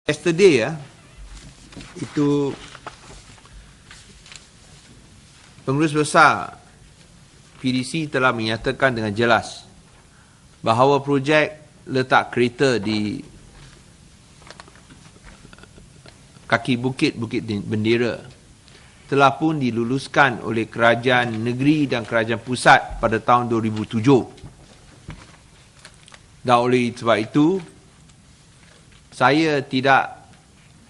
Yesterday itu Pengurus Besar PDC telah menyatakan dengan jelas bahawa projek letak kereta di kaki Bukit Bendera telah pun diluluskan oleh Kerajaan Negeri dan Kerajaan Pusat pada tahun 2007. Dan oleh sebab itu, saya tidak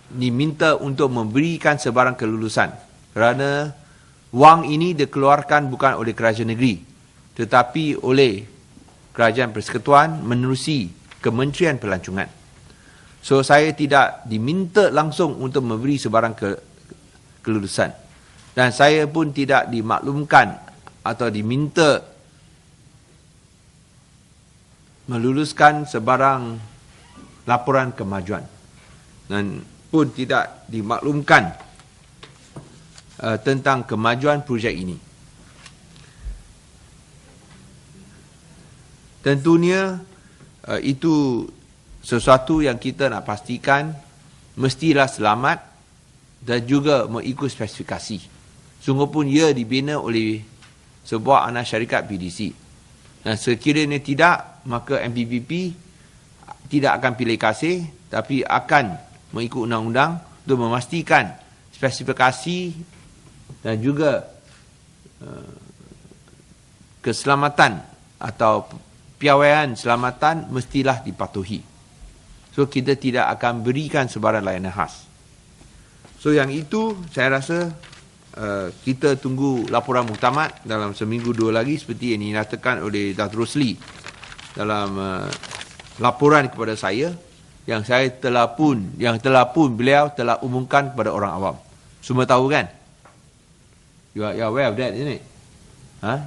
diminta untuk memberikan sebarang kelulusan kerana wang ini dikeluarkan bukan oleh kerajaan negeri tetapi oleh Kerajaan Persekutuan menerusi Kementerian Pelancongan. So saya tidak diminta langsung untuk memberi sebarang kelulusan dan saya pun tidak dimaklumkan atau diminta meluluskan sebarang laporan kemajuan dan pun tidak dimaklumkan tentang kemajuan projek ini. Tentunya itu sesuatu yang kita nak pastikan mestilah selamat dan juga mengikut spesifikasi. Sungguh pun ia dibina oleh sebuah anak syarikat PDC. Dan sekiranya tidak, maka MPPP tidak akan pilih kasih, tapi akan mengikut undang-undang untuk memastikan spesifikasi dan juga keselamatan atau piawaian selamatan mestilah dipatuhi. So kita tidak akan berikan sebarang layanan khas. So yang itu saya rasa kita tunggu laporan muktamad dalam seminggu dua lagi seperti yang dinyatakan oleh Datuk Rosli dalam laporan kepada saya yang telah pun beliau telah umumkan kepada orang awam. Semua tahu kan? You are aware of that, isn't it?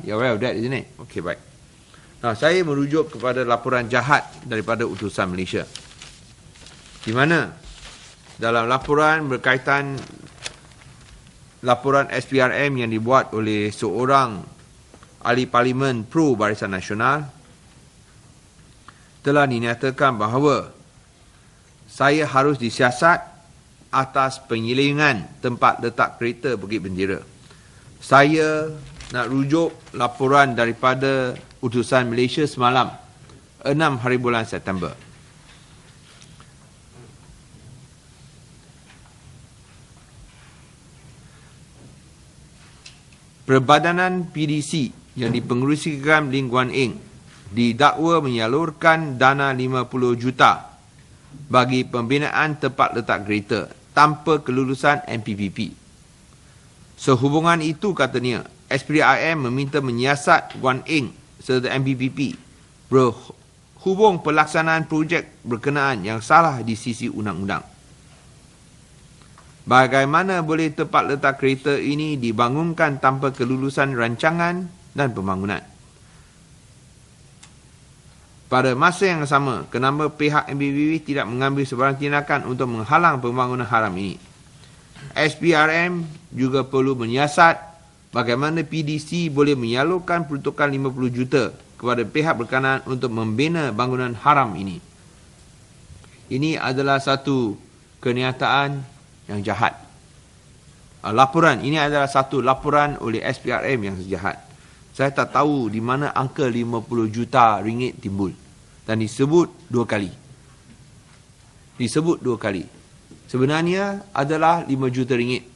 You are aware of that, isn't it? Okay, baik. Nah, saya merujuk kepada laporan jahat daripada utusan Malaysia. Di mana dalam laporan berkaitan laporan SPRM yang dibuat oleh seorang ahli parlimen pro Barisan Nasional telah dinyatakan bahawa saya harus disiasat atas penyelewengan tempat letak kereta Bukit Bendera. Saya nak rujuk laporan daripada utusan Malaysia semalam, 6 hari bulan September. Perbadanan PDC yang dipengerusikan Lim Guan Eng didakwa menyalurkan dana 50 juta bagi pembinaan tempat letak kereta tanpa kelulusan MPPP. Sehubungan itu, katanya, SPRM meminta menyiasat Guan Eng serta MPPP berhubung pelaksanaan projek berkenaan yang salah di sisi undang-undang. Bagaimana boleh tempat letak kereta ini dibangunkan tanpa kelulusan rancangan dan pembangunan? Pada masa yang sama, kenapa pihak MPPP tidak mengambil sebarang tindakan untuk menghalang pembangunan haram ini? SPRM juga perlu menyiasat bagaimana PDC boleh menyalurkan peruntukan 50 juta kepada pihak berkenaan untuk membina bangunan haram ini. Ini adalah satu kenyataan yang jahat. Laporan ini adalah satu laporan oleh SPRM yang jahat. Saya tak tahu di mana angka 50 juta ringgit timbul. Dan disebut dua kali. Sebenarnya adalah 5 juta ringgit.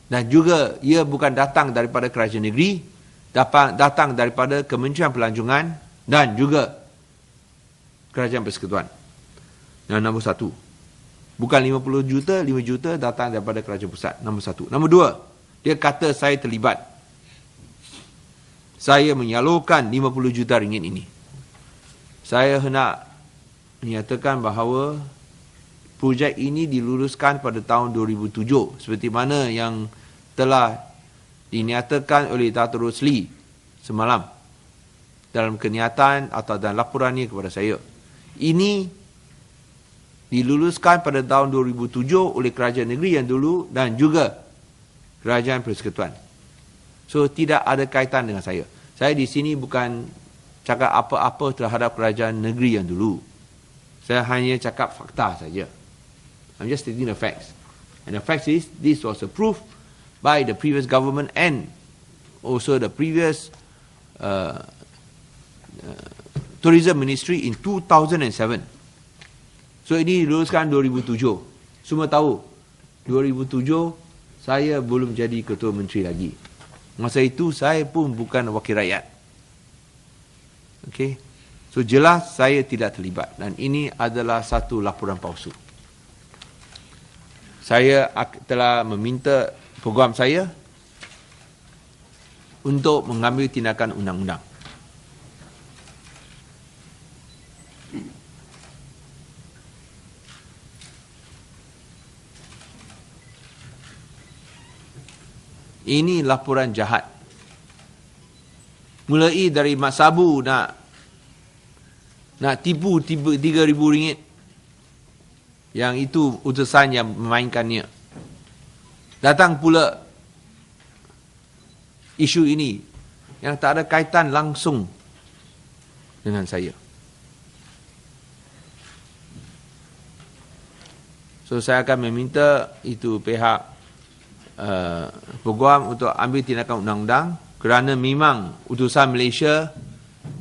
Dan juga ia bukan datang daripada kerajaan negeri, datang daripada Kementerian Pelancongan dan juga Kerajaan Persekutuan. Yang nombor satu. Bukan 50 juta, 5 juta datang daripada kerajaan pusat. Nombor satu. Nombor dua. Dia kata saya terlibat. Saya menyalurkan 50 juta ringgit ini. Saya hendak menyatakan bahawa projek ini diluluskan pada tahun 2007. Seperti mana yang telah dinyatakan oleh Datuk Rosli semalam dalam kenyataan atau dalam laporannya kepada saya. Ini diluluskan pada tahun 2007 oleh kerajaan negeri yang dulu dan juga Kerajaan Persekutuan. So, tidak ada kaitan dengan saya. Saya di sini bukan cakap apa-apa terhadap kerajaan negeri yang dulu. Saya hanya cakap fakta saja. I'm just stating the facts. And the fact is, this was approved by the previous government and also the previous tourism ministry in 2007. So ini diluluskan 2007. Semua tahu 2007 saya belum jadi ketua menteri lagi. Masa itu saya pun bukan wakil rakyat. Okay. So jelas saya tidak terlibat dan ini adalah satu laporan palsu. Saya telah meminta program saya untuk mengambil tindakan undang-undang. Ini laporan jahat. Mulai dari Mat Sabu nak tipu RM3,000. Yang itu utusan yang memainkannya. Datang pula isu ini yang tak ada kaitan langsung dengan saya. So saya akan meminta itu pihak program untuk ambil tindakan undang-undang kerana memang utusan Malaysia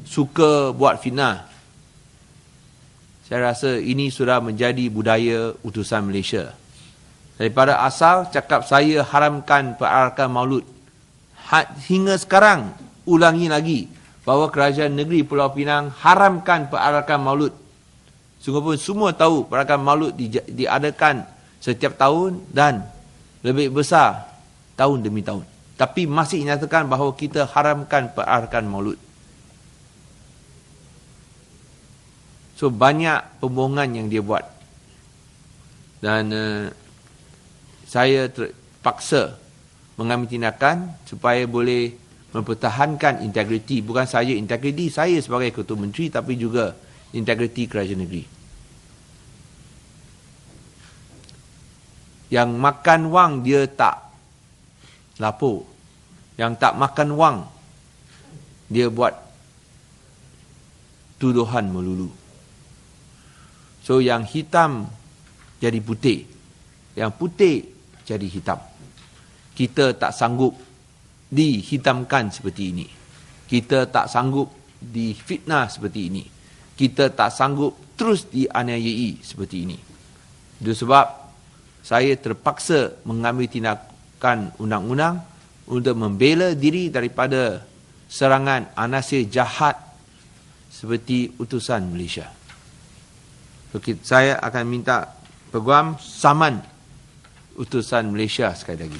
suka buat fitnah. Saya rasa ini sudah menjadi budaya utusan Malaysia. Daripada asal cakap saya haramkan perarakan maulud. Hingga sekarang ulangi lagi bahawa kerajaan negeri Pulau Pinang haramkan perarakan maulud. Sungguh pun semua tahu perarakan maulud diadakan setiap tahun dan lebih besar tahun demi tahun. Tapi masih nyatakan bahawa kita haramkan perarakan maulud. So banyak pembohongan yang dia buat. Dan saya terpaksa mengambil tindakan supaya boleh mempertahankan integriti. Bukan saja integriti saya sebagai ketua menteri tapi juga integriti kerajaan negeri. Yang makan wang dia tak lapor. Yang tak makan wang dia buat tuduhan melulu. So yang hitam jadi putih. Yang putih jadi hitam. Kita tak sanggup dihitamkan seperti ini. Kita tak sanggup difitnah seperti ini. Kita tak sanggup terus dianiayai seperti ini. Itu sebab saya terpaksa mengambil tindakan undang-undang untuk membela diri daripada serangan anasir jahat seperti utusan Malaysia. Saya akan minta peguam saman utusan Malaysia sekali lagi.